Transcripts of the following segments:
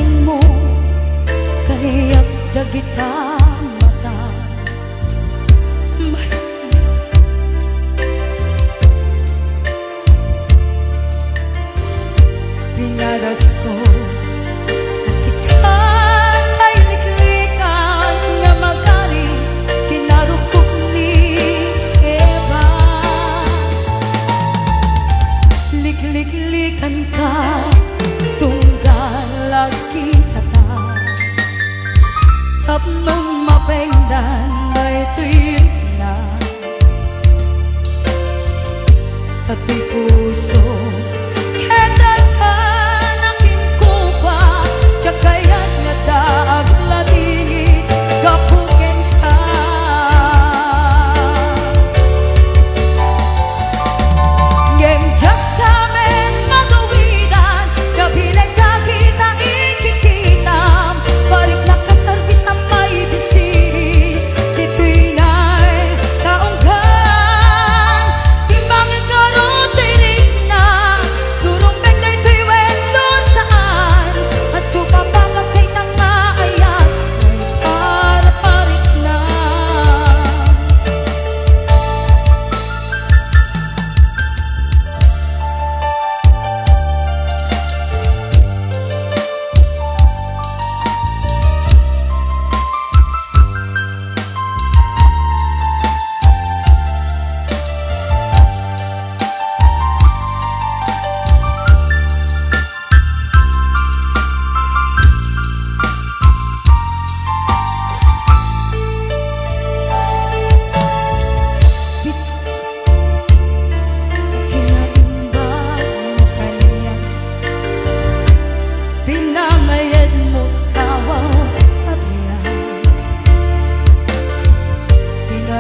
dating mo kaniyak dagita mata pinaras ko nasikan ay liklikan nga magari kinarukok ni Eva liklikan ka tunggal lagi kata tapnong mapengdan may tuwid na pati puso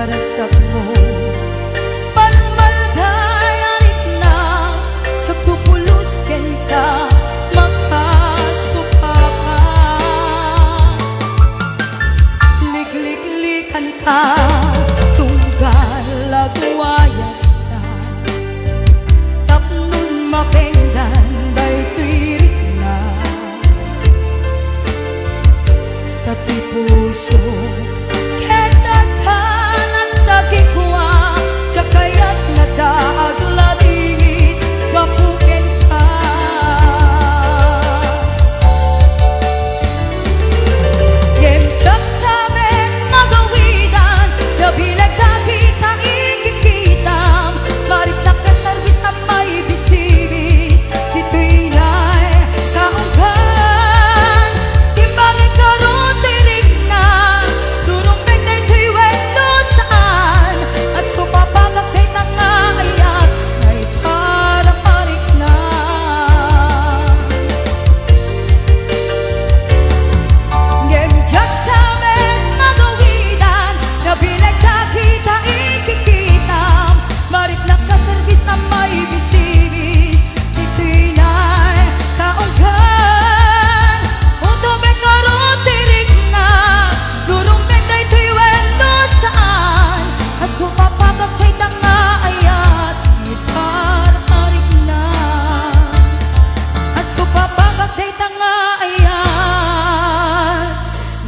ragsak mo palmaldayanit na tagpupulusken ka makasuka ka liklikan ka tunggal lagwayas na tapnon mapengdan day tirik na tati puso kayat na daag labingit gapuken ka gemchak sa amin magawidan nabilag nakita ikikitam marit na kasarbis na may bisibis dito'y na'y kaungkan timbangin karoon tirig na durumpeng na ito'y wendo saan as ko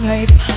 ngày